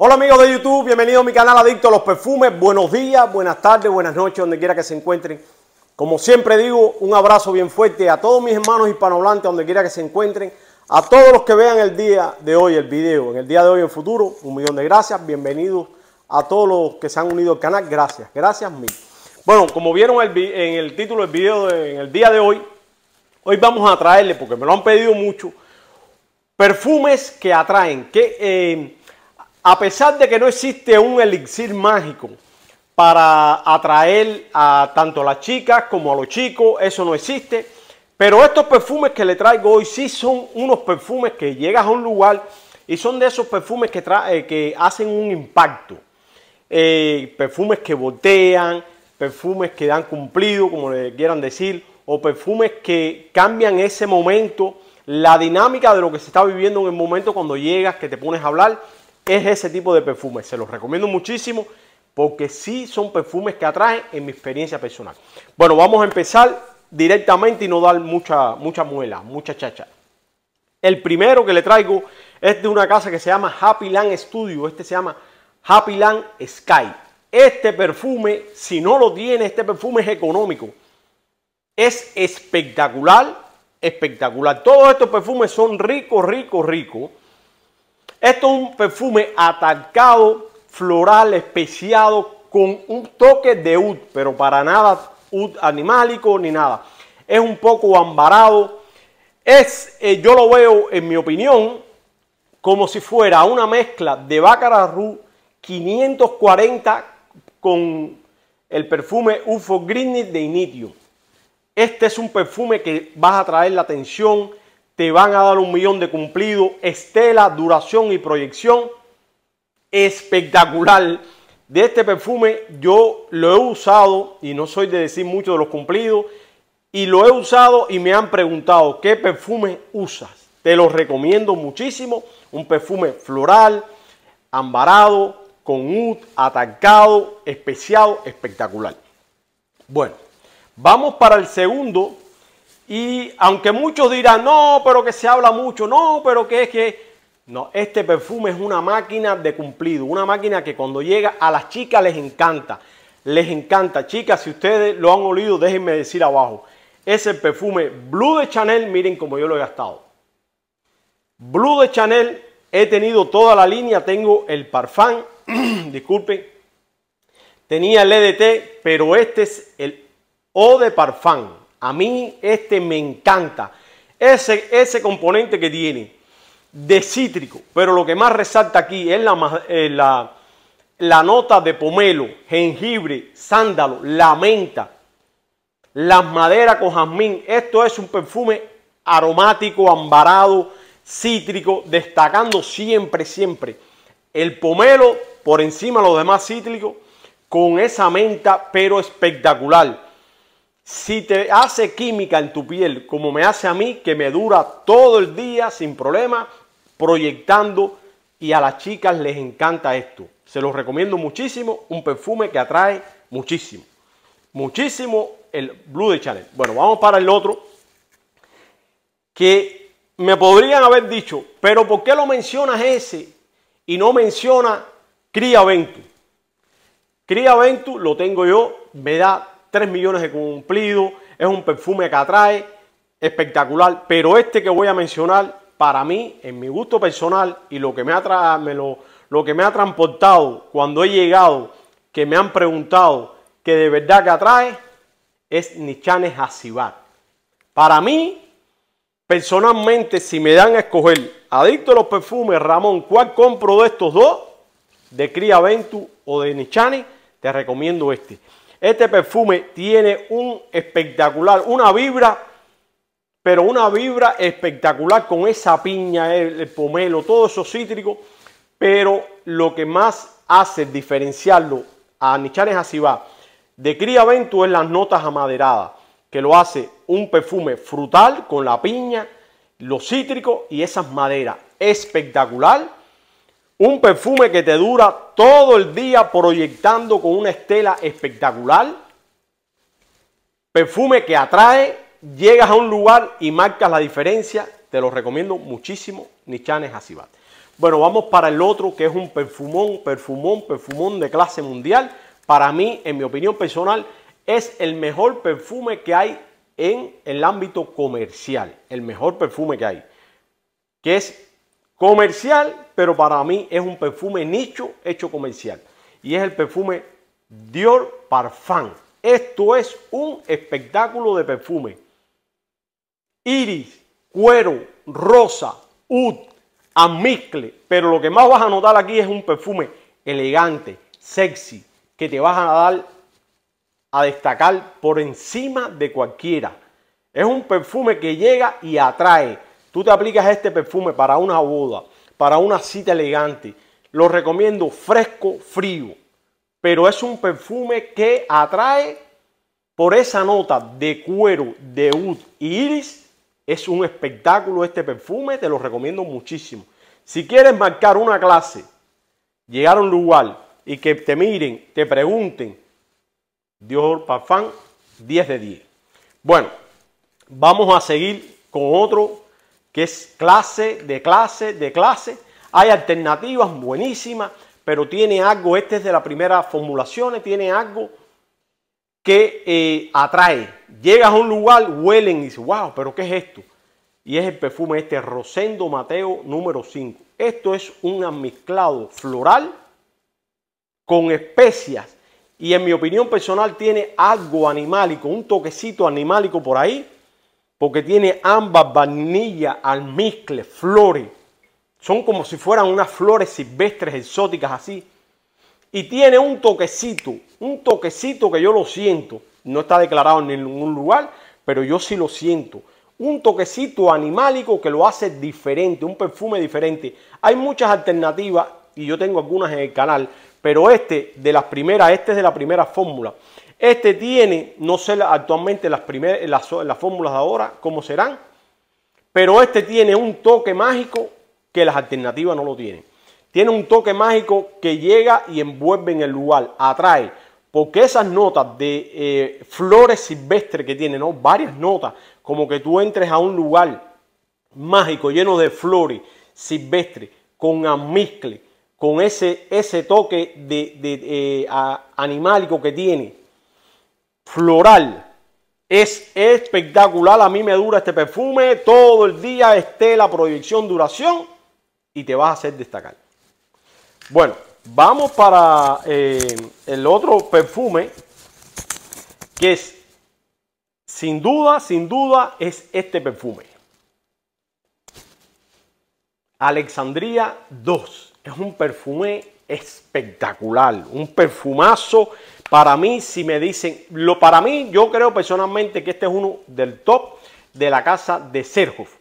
Hola amigos de YouTube, bienvenidos a mi canal Adicto a los Perfumes. Buenos días, buenas tardes, buenas noches, donde quiera que se encuentren. Como siempre digo, un abrazo bien fuerte a todos mis hermanos hispanohablantes, donde quiera que se encuentren. A todos los que vean el día de hoy, el video, en el día de hoy, en futuro, 1.000.000 de gracias. Bienvenidos a todos los que se han unido al canal. Gracias, gracias mil. Bueno, como vieron en el título del video en el día de hoy vamos a traerle, porque me lo han pedido mucho, perfumes que atraen, que a pesar de que no existe un elixir mágico para atraer a tanto a las chicas como a los chicos, eso no existe. Pero estos perfumes que le traigo hoy sí son unos perfumes que llegas a un lugar y son de esos perfumes que hacen un impacto. Perfumes que voltean, perfumes que dan cumplido, como le quieran decir, o perfumes que cambian ese momento, la dinámica de lo que se está viviendo en el momento cuando llegas, que te pones a hablar. Es ese tipo de perfumes. Se los recomiendo muchísimo porque sí son perfumes que atraen en mi experiencia personal. Bueno, vamos a empezar directamente y no dar mucha muela, mucha chacha. El primero que le traigo es de una casa que se llama Happyland Studio. Este se llama Happyland Sky. Este perfume, si no lo tiene, este perfume es económico. Es espectacular, espectacular. Todos estos perfumes son ricos. Esto es un perfume atacado, floral, especiado, con un toque de oud, pero para nada oud animálico ni nada. Es un poco ambarado. Yo lo veo, en mi opinión, como si fuera una mezcla de Baccarat Rouge 540 con el perfume Oud for Greatness de Initio. Este es un perfume que vas a atraer la atención. Te van a dar 1.000.000 de cumplido, estela, duración y proyección. Espectacular. De este perfume yo lo he usado y no soy de decir mucho de los cumplidos. Y lo he usado y me han preguntado qué perfume usas. Te lo recomiendo muchísimo. Un perfume floral, ambarado, con oud, atacado, especiado, espectacular. Bueno, vamos para el segundo. Y aunque muchos dirán, no, pero que se habla mucho, no, pero que es que... No, este perfume es una máquina de cumplido, una máquina que cuando llega a las chicas les encanta. Les encanta. Chicas, si ustedes lo han olido, déjenme decir abajo. Es el perfume Blue de Chanel, miren como yo lo he gastado. Blue de Chanel, he tenido toda la línea, tengo el Parfum, disculpen. Tenía el EDT, pero este es el Eau de Parfum. A mí este me encanta, ese componente que tiene de cítrico, pero lo que más resalta aquí es la nota de pomelo, jengibre, sándalo, la menta, las maderas con jazmín. Esto es un perfume aromático, ambarado, cítrico, destacando siempre el pomelo por encima de los demás cítricos, con esa menta, pero espectacular. Si te hace química en tu piel, como me hace a mí, que me dura todo el día sin problema, proyectando, y a las chicas les encanta esto. Se los recomiendo muchísimo, un perfume que atrae muchísimo. Muchísimo el Blue de Chanel. Bueno, vamos para el otro, que me podrían haber dicho, pero ¿por qué lo mencionas ese y no menciona Cria Ventus? Cria Ventus lo tengo yo, me da 3.000.000 de cumplido, es un perfume que atrae, espectacular, pero este que voy a mencionar, para mí, en mi gusto personal y lo que me ha transportado cuando he llegado, que me han preguntado que de verdad que atrae, es Nichane Hasibat. Para mí, personalmente, si me dan a escoger, adicto a los perfumes, Ramón, ¿cuál compro de estos dos? De Cria Ventus o de Nichane, te recomiendo este. Este perfume tiene un espectacular, una vibra, pero una vibra espectacular con esa piña, el pomelo, todo eso cítrico. Pero lo que más hace diferenciarlo a Nichane Hasibat de Cria Ventus es las notas amaderadas, que lo hace un perfume frutal con la piña, los cítricos y esas maderas. Espectacular. Un perfume que te dura todo el día proyectando con una estela espectacular. Perfume que atrae, llegas a un lugar y marcas la diferencia. Te lo recomiendo muchísimo, Nichane Hasibat. Bueno, vamos para el otro, que es un perfumón de clase mundial. Para mí, en mi opinión personal, es el mejor perfume que hay en el ámbito comercial. El mejor perfume que hay. Que es comercial, pero para mí es un perfume nicho hecho comercial. Y es el perfume Dior Parfum. Esto es un espectáculo de perfume. Iris, cuero, rosa, oud, almizcle. Pero lo que más vas a notar aquí es un perfume elegante, sexy, que te vas a destacar por encima de cualquiera. Es un perfume que llega y atrae. Tú te aplicas este perfume para una boda, para una cita elegante. Lo recomiendo fresco, frío. Pero es un perfume que atrae por esa nota de cuero, de oud y iris. Es un espectáculo este perfume, te lo recomiendo muchísimo. Si quieres marcar una clase, llegar a un lugar y que te miren, te pregunten, Dior Parfum, 10 de 10. Bueno, vamos a seguir con otro que es clase, de clase. Hay alternativas buenísimas, pero tiene algo, este es de las primeras formulaciones, tiene algo que atrae. Llegas a un lugar, huelen y dices, wow, pero ¿qué es esto? Y es el perfume este Rosendo Mateo número 5. Esto es un mezclado floral con especias y en mi opinión personal tiene algo animálico, un toquecito animálico por ahí, porque tiene ámbar, vainilla, almizcle, flores. Son como si fueran unas flores silvestres exóticas así. Y tiene un toquecito que yo lo siento. No está declarado en ningún lugar, pero yo sí lo siento. Un toquecito animálico que lo hace diferente, un perfume diferente. Hay muchas alternativas y yo tengo algunas en el canal, pero este es de la primera fórmula. Este tiene, no sé actualmente las fórmulas de ahora cómo serán, pero este tiene un toque mágico que las alternativas no lo tienen. Tiene un toque mágico que llega y envuelve en el lugar, atrae, porque esas notas de flores silvestres que tiene, ¿no? Varias notas, como que tú entres a un lugar mágico lleno de flores silvestres, con almizcle, con ese toque animálico que tiene, floral. Es espectacular, a mí me dura este perfume todo el día, estela, proyección, duración y te vas a hacer destacar. Bueno, vamos para el otro perfume que es, sin duda, es este perfume. Alexandria 2. Es un perfume espectacular, un perfumazo. Para mí, si me dicen, para mí, yo creo personalmente que este es uno del top de la casa de Cherhoff.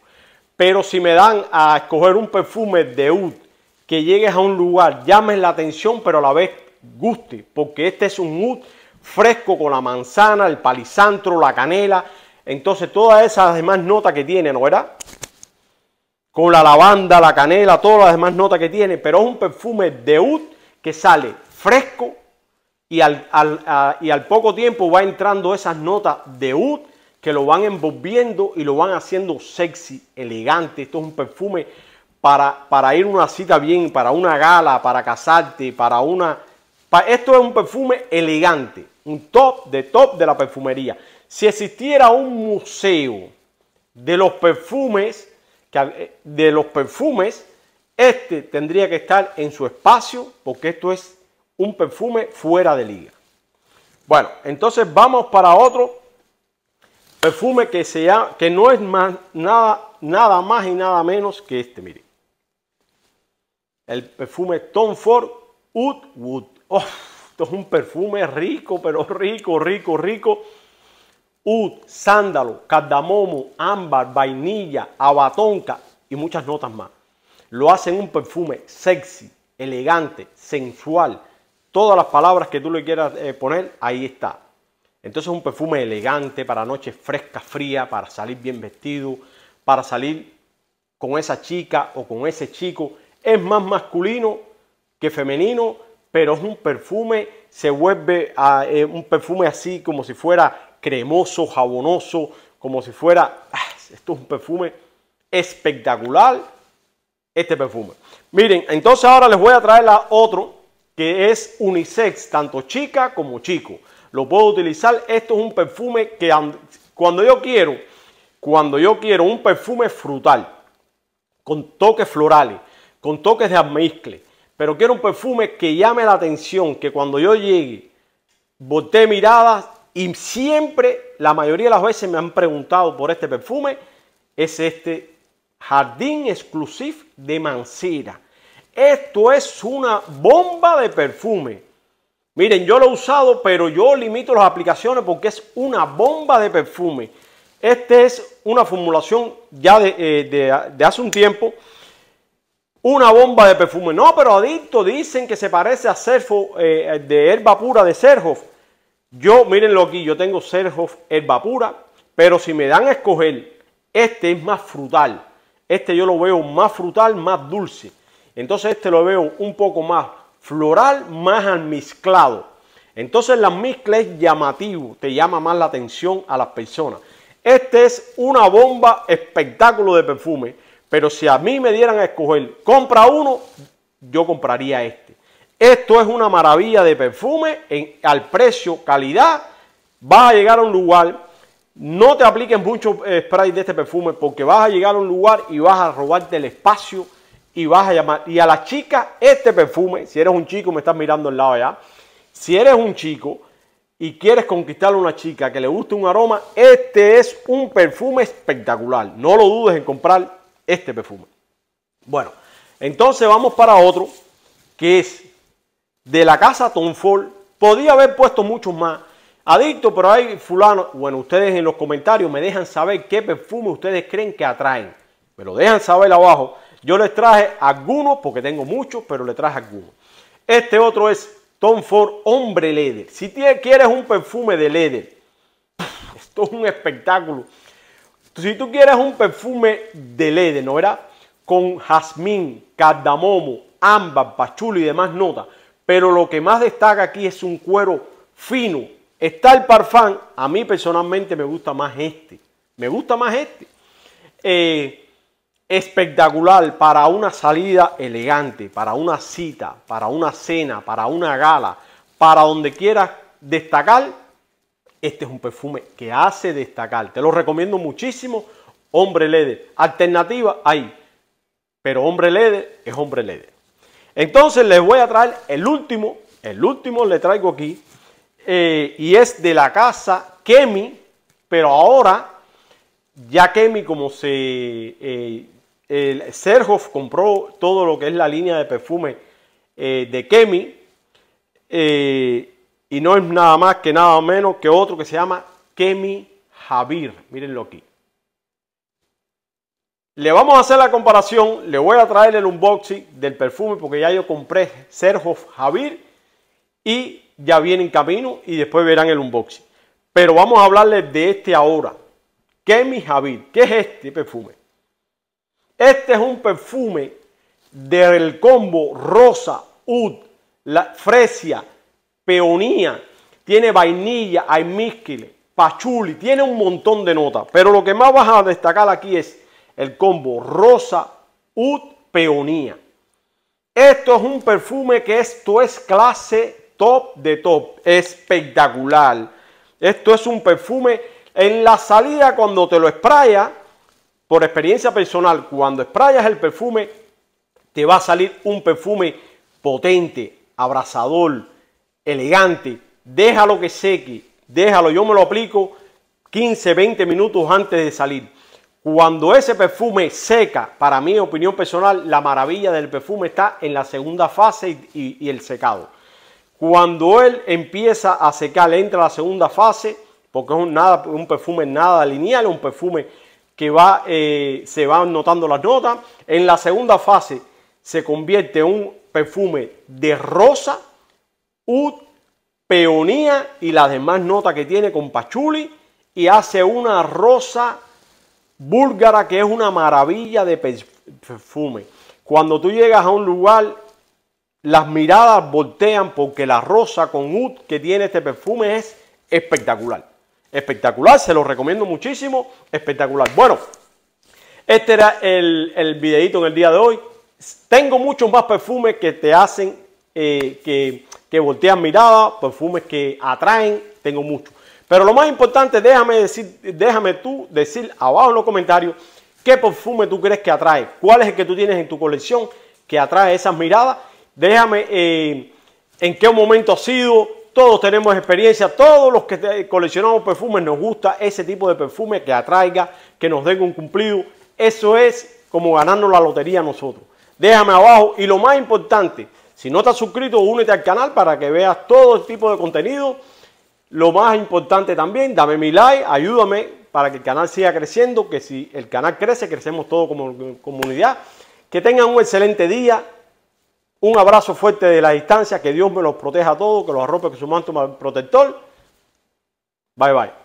Pero si me dan a escoger un perfume de oud que llegues a un lugar, llames la atención, pero a la vez guste, porque este es un oud fresco con la manzana, el palisantro, la canela, entonces todas esas demás notas que tiene, ¿no verdad? Con la lavanda, la canela, todas las demás notas que tiene, pero es un perfume de oud que sale fresco y al poco tiempo va entrando esas notas de oud que lo van envolviendo y lo van haciendo sexy, elegante. Esto es un perfume para ir a una cita bien, para una gala, para casarte, esto es un perfume elegante, un top de la perfumería. Si existiera un museo de los perfumes, este tendría que estar en su espacio porque esto es un perfume fuera de liga. Bueno, entonces vamos para otro perfume que no es nada más y nada menos que este, miren. El perfume Tom Ford Oud Wood. Oh, esto es un perfume rico, pero rico. Oud, sándalo, cardamomo, ámbar, vainilla, abatonca y muchas notas más. Lo hacen un perfume sexy, elegante, sensual. Todas las palabras que tú le quieras poner, ahí está. Entonces es un perfume elegante para noches frescas, frías, para salir bien vestido, para salir con esa chica o con ese chico. Es más masculino que femenino, pero es un perfume, se vuelve un perfume así como si fuera cremoso, jabonoso, como si fuera... Esto es un perfume espectacular este perfume. Miren, entonces ahora les voy a traer la otro que es unisex, tanto chica como chico. Lo puedo utilizar. Esto es un perfume que cuando yo quiero un perfume frutal, con toques florales, con toques de almizcle, pero quiero un perfume que llame la atención, que cuando yo llegue, voltee miradas, y siempre, la mayoría de las veces me han preguntado por este perfume, es este Jardín Exclusive de Mancera. Esto es una bomba de perfume. Miren, yo lo he usado, pero yo limito las aplicaciones porque es una bomba de perfume. Este es una formulación ya de hace un tiempo. Una bomba de perfume. No, pero adicto, dicen que se parece a Cerhoff, de Herba Pura de Cerhoff. Yo, mírenlo aquí, yo tengo Cerhoff Herba Pura, pero si me dan a escoger, este es más frutal. Este yo lo veo más frutal, más dulce. Entonces este lo veo un poco más floral, más almizclado. Entonces la mezcla es llamativo, te llama más la atención a las personas. Este es una bomba espectáculo de perfume, pero si a mí me dieran a escoger, compra uno, yo compraría este. Esto es una maravilla de perfume al precio, calidad. Vas a llegar a un lugar, no te apliques mucho spray de este perfume porque vas a llegar a un lugar y vas a robarte el espacio y vas a llamar. Y a la chica, este perfume, si eres un chico, me estás mirando al lado allá, si eres un chico y quieres conquistar a una chica que le guste un aroma, este es un perfume espectacular. No lo dudes en comprar este perfume. Bueno, entonces vamos para otro que es de la casa Tom Ford. Podía haber puesto muchos más. Adicto, pero hay fulano. Bueno, ustedes en los comentarios me dejan saber qué perfume ustedes creen que atraen. Me lo dejan saber abajo. Yo les traje algunos, porque tengo muchos, pero les traje algunos. Este otro es Tom Ford Hombre Leather. Si quieres un perfume de leather, esto es un espectáculo. Si tú quieres un perfume de leather, ¿no verás? Con jazmín, cardamomo, ámbar, pachuli y demás notas. Pero lo que más destaca aquí es un cuero fino. Está el parfum. A mí personalmente me gusta más este. Me gusta más este. Espectacular para una salida elegante, para una cita, para una cena, para una gala, para donde quieras destacar. Este es un perfume que hace destacar. Te lo recomiendo muchísimo. Hombre Leather. Alternativa hay. Pero Hombre Leather es Hombre Leather. Entonces les voy a traer el último le traigo aquí, y es de la casa Chemi, pero ahora ya Chemi, como Cerhoff compró todo lo que es la línea de perfume de Chemi, y no es nada más que nada menos que otro que se llama Chemi Javier. Mírenlo aquí. Le vamos a hacer la comparación, le voy a traer el unboxing del perfume porque ya yo compré Cerhoff Javier y ya viene en camino y después verán el unboxing. Pero vamos a hablarles de este ahora, Chemi Javier. ¿Qué es este perfume? Este es un perfume del combo rosa, oud, fresia, peonía, tiene vainilla, almizcle, pachuli, tiene un montón de notas. Pero lo que más vas a destacar aquí es el combo rosa, oud, peonía. Esto es un perfume que esto es clase top de top, espectacular. Esto es un perfume en la salida cuando te lo sprayas, por experiencia personal, cuando sprayas el perfume, te va a salir un perfume potente, abrasador, elegante. Déjalo que seque, déjalo, yo me lo aplico 15, 20 minutos antes de salir. Cuando ese perfume seca, para mi opinión personal, la maravilla del perfume está en la segunda fase y el secado. Cuando él empieza a secar, entra a la segunda fase, porque es un perfume nada lineal, un perfume que se van notando las notas. En la segunda fase se convierte en un perfume de rosa, oud, peonía y las demás notas que tiene con pachuli, y hace una rosa búlgara que es una maravilla de perfume. Cuando tú llegas a un lugar, las miradas voltean porque la rosa con oud que tiene este perfume es espectacular. Espectacular, se lo recomiendo muchísimo, espectacular. Bueno, este era el videito en el día de hoy. Tengo muchos más perfumes que te hacen que voltean mirada, perfumes que atraen, tengo muchos. Pero lo más importante, déjame tú decir abajo en los comentarios qué perfume tú crees que atrae, cuál es el que tú tienes en tu colección que atrae esas miradas. Déjame en qué momento ha sido. Todos tenemos experiencia, todos los que coleccionamos perfumes nos gusta ese tipo de perfume que atraiga, que nos den un cumplido. Eso es como ganarnos la lotería nosotros. Déjame abajo y lo más importante, si no estás suscrito, únete al canal para que veas todo el tipo de contenido. Lo más importante también, dame mi like, ayúdame para que el canal siga creciendo, que si el canal crece, crecemos todos como comunidad. Que tengan un excelente día. Un abrazo fuerte de la distancia, que Dios me los proteja a todos, que los arrope con su manto protector. Bye bye.